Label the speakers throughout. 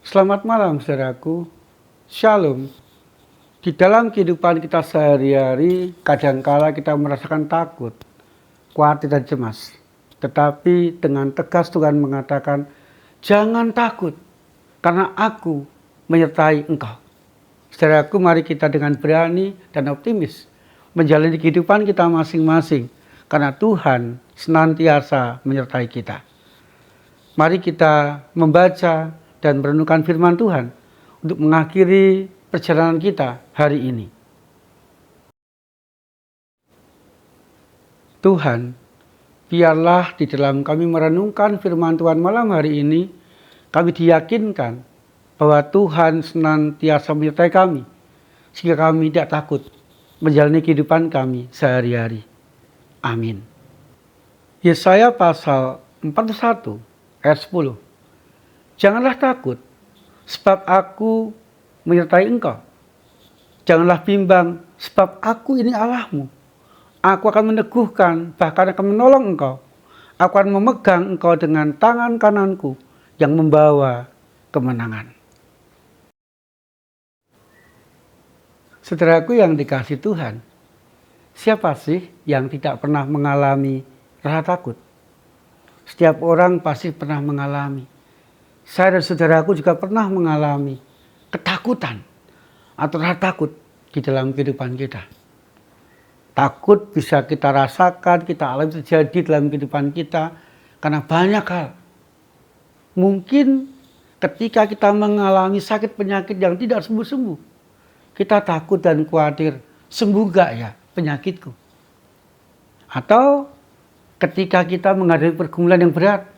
Speaker 1: Selamat malam saudaraku, Shalom. Di dalam kehidupan kita sehari-hari, kadangkala kita merasakan takut, khawatir dan cemas. Tetapi dengan tegas Tuhan mengatakan, jangan takut, karena aku menyertai engkau. Saudaraku, mari kita dengan berani dan optimis menjalani kehidupan kita masing-masing, karena Tuhan senantiasa menyertai kita. Mari kita membaca dan merenungkan firman Tuhan untuk mengakhiri perjalanan kita hari ini. Tuhan, biarlah di dalam kami merenungkan firman Tuhan malam hari ini, kami diyakinkan bahwa Tuhan senantiasa menyertai kami, sehingga kami tidak takut menjalani kehidupan kami sehari-hari. Amin. Yesaya pasal 41 ayat 10. Janganlah takut, sebab aku menyertai engkau. Janganlah bimbang, sebab aku ini Allahmu. Aku akan meneguhkan, bahkan akan menolong engkau. Aku akan memegang engkau dengan tangan kananku yang membawa kemenangan. Saudaraku yang dikasihi Tuhan, siapa sih yang tidak pernah mengalami rasa takut? Setiap orang pasti pernah mengalami. Saya dan saudaraku juga pernah mengalami ketakutan atau rasa takut di dalam kehidupan kita. Takut bisa kita rasakan, kita alami terjadi dalam kehidupan kita karena banyak hal. Mungkin ketika kita mengalami sakit penyakit yang tidak sembuh-sembuh, kita takut dan khawatir, sembuh gak ya penyakitku? Atau ketika kita menghadapi pergumulan yang berat,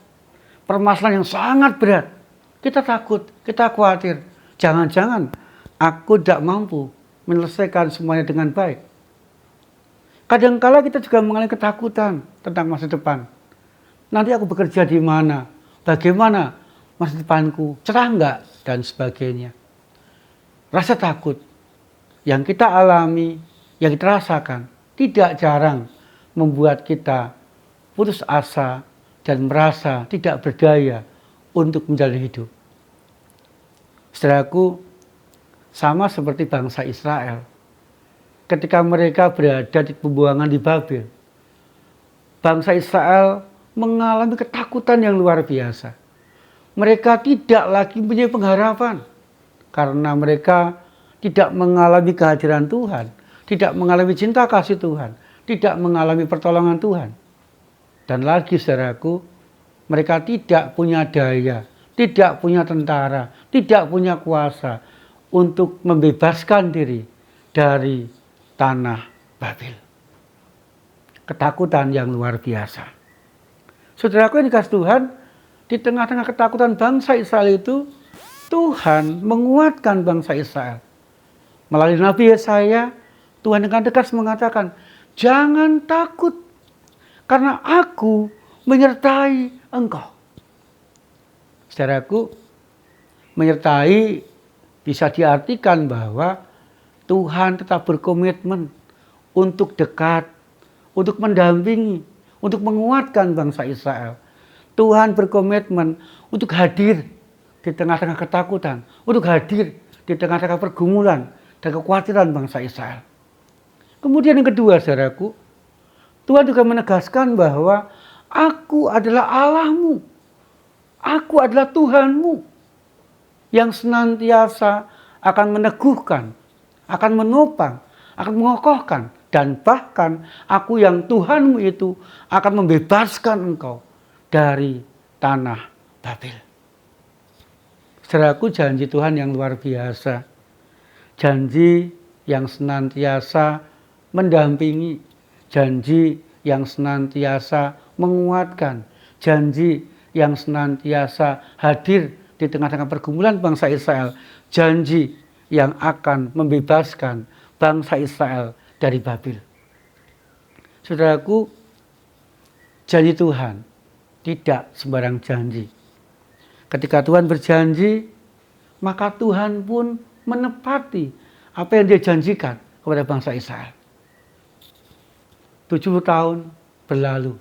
Speaker 1: permasalahan yang sangat berat, kita takut, kita khawatir, jangan-jangan aku tidak mampu menyelesaikan semuanya dengan baik. Kadangkala kita juga mengalami ketakutan tentang masa depan. Nanti aku bekerja di mana? Bagaimana masa depanku? Cerah enggak? Dan sebagainya. Rasa takut yang kita alami, yang kita rasakan, tidak jarang membuat kita putus asa dan merasa tidak berdaya untuk menjalani hidup. Saudaraku, sama seperti bangsa Israel. Ketika mereka berada di pembuangan di Babel, bangsa Israel mengalami ketakutan yang luar biasa. Mereka tidak lagi punya pengharapan karena mereka tidak mengalami kehadiran Tuhan, tidak mengalami cinta kasih Tuhan, tidak mengalami pertolongan Tuhan. Dan lagi saudaraku, mereka tidak punya daya, tidak punya tentara, tidak punya kuasa untuk membebaskan diri dari tanah Babel. Ketakutan yang luar biasa. Saudaraku yang dikasihi Tuhan, di tengah-tengah ketakutan bangsa Israel itu, Tuhan menguatkan bangsa Israel. Melalui Nabi Yesaya, Tuhan dengan tegas mengatakan, jangan takut, karena aku menyertai engkau. Saudaraku, menyertai bisa diartikan bahwa Tuhan tetap berkomitmen untuk dekat, untuk mendampingi, untuk menguatkan bangsa Israel. Tuhan berkomitmen untuk hadir di tengah-tengah ketakutan, untuk hadir di tengah-tengah pergumulan dan kekhawatiran bangsa Israel. Kemudian yang kedua, saudaraku, Tuhan juga menegaskan bahwa aku adalah Allahmu. Aku adalah Tuhanmu yang senantiasa akan meneguhkan, akan menopang, akan mengokohkan, dan bahkan aku yang Tuhanmu itu akan membebaskan engkau dari tanah Babel. Saudaraku, janji Tuhan yang luar biasa, janji yang senantiasa mendampingi, janji yang senantiasa menguatkan, janji yang senantiasa hadir di tengah-tengah pergumulan bangsa Israel, janji yang akan membebaskan bangsa Israel dari Babel. Saudaraku, janji Tuhan tidak sembarang janji. Ketika Tuhan berjanji, maka Tuhan pun menepati apa yang dia janjikan kepada bangsa Israel. 70 tahun berlalu,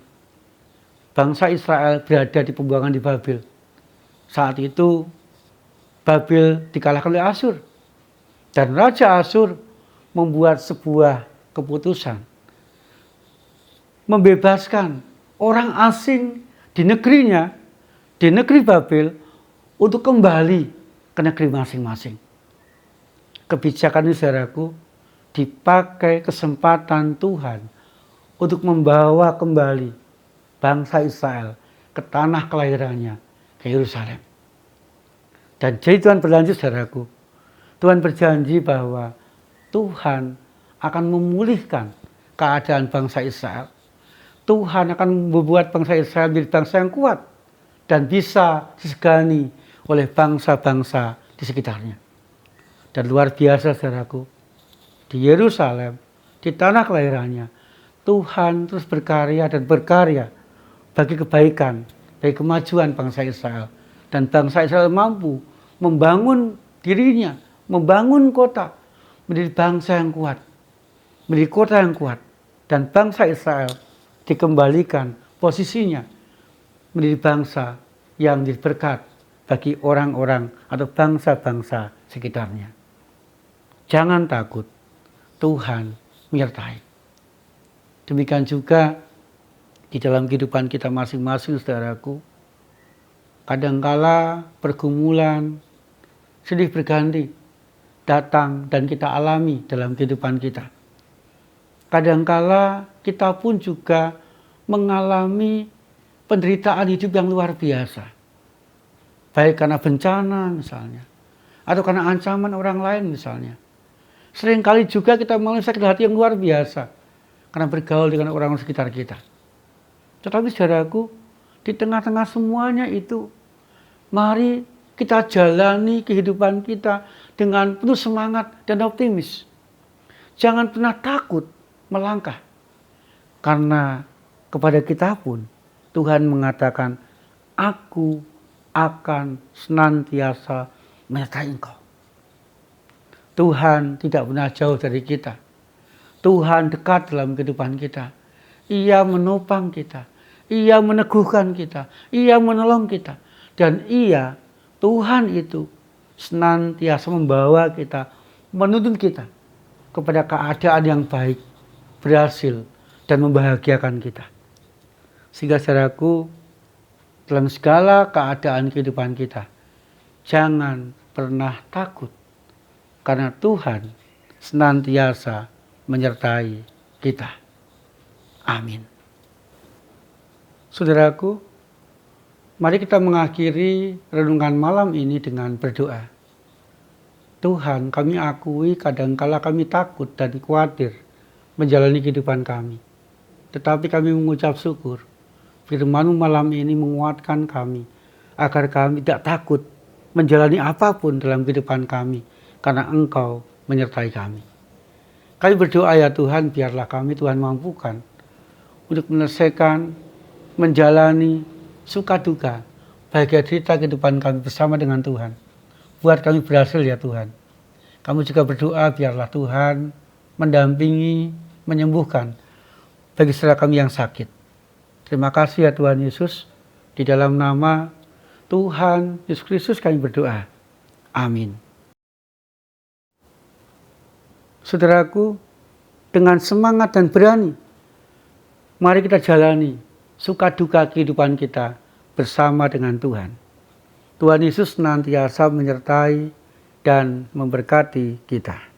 Speaker 1: bangsa Israel berada di pembuangan di Babel. Saat itu Babel dikalahkan oleh Asyur. Dan Raja Asyur membuat sebuah keputusan. Membebaskan orang asing di negerinya, di negeri Babel, untuk kembali ke negeri masing-masing. Kebijakan ini, saudaraku, dipakai kesempatan Tuhan untuk membawa kembali bangsa Israel ke tanah kelahirannya, ke Yerusalem. Dan jadi Tuhan berlanjut, saudaraku. Tuhan berjanji bahwa Tuhan akan memulihkan keadaan bangsa Israel. Tuhan akan membuat bangsa Israel menjadi bangsa yang kuat dan bisa disegani oleh bangsa-bangsa di sekitarnya. Dan luar biasa, saudaraku, di Yerusalem, di tanah kelahirannya, Tuhan terus berkarya dan berkarya bagi kebaikan, bagi kemajuan bangsa Israel. Dan bangsa Israel mampu membangun dirinya, membangun kota, menjadi bangsa yang kuat, menjadi kota yang kuat. Dan bangsa Israel dikembalikan posisinya menjadi bangsa yang menjadi berkat bagi orang-orang atau bangsa-bangsa sekitarnya. Jangan takut, Tuhan menyertai. Demikian juga di dalam kehidupan kita masing-masing, saudaraku. Kadangkala pergumulan silih berganti datang dan kita alami dalam kehidupan kita. Kadangkala kita pun juga mengalami penderitaan hidup yang luar biasa. Baik karena bencana misalnya, atau karena ancaman orang lain misalnya. Seringkali juga kita mengalami sakit hati yang luar biasa karena bergaul dengan orang sekitar kita. Tetapi saudaraku, di tengah-tengah semuanya itu, mari kita jalani kehidupan kita dengan penuh semangat dan optimis. Jangan pernah takut melangkah. Karena kepada kita pun Tuhan mengatakan, aku akan senantiasa menyertai engkau. Tuhan tidak pernah jauh dari kita. Tuhan dekat dalam kehidupan kita. Ia menopang kita. Ia meneguhkan kita. Ia menolong kita. Dan Ia, Tuhan itu, senantiasa membawa kita, menuntun kita kepada keadaan yang baik, berhasil, dan membahagiakan kita. Sehingga saudaraku, dalam segala keadaan kehidupan kita, jangan pernah takut. Karena Tuhan senantiasa menyertai kita. Amin. Saudaraku, mari kita mengakhiri renungan malam ini dengan berdoa. Tuhan, kami akui kadangkala kami takut dan khawatir menjalani kehidupan kami. Tetapi kami mengucap syukur, firman-Mu malam ini menguatkan kami, agar kami tidak takut menjalani apapun dalam kehidupan kami, karena Engkau menyertai kami. Kami berdoa ya Tuhan, biarlah kami Tuhan mampukan untuk menyelesaikan, menjalani suka duka, bahagia cerita kehidupan kami bersama dengan Tuhan. Buat kami berhasil ya Tuhan. Kami juga berdoa biarlah Tuhan mendampingi, menyembuhkan bagi saudara kami yang sakit. Terima kasih ya Tuhan Yesus. Di dalam nama Tuhan Yesus Kristus kami berdoa. Amin. Saudaraku, dengan semangat dan berani, mari kita jalani suka duka kehidupan kita bersama dengan Tuhan. Tuhan Yesus senantiasa menyertai dan memberkati kita.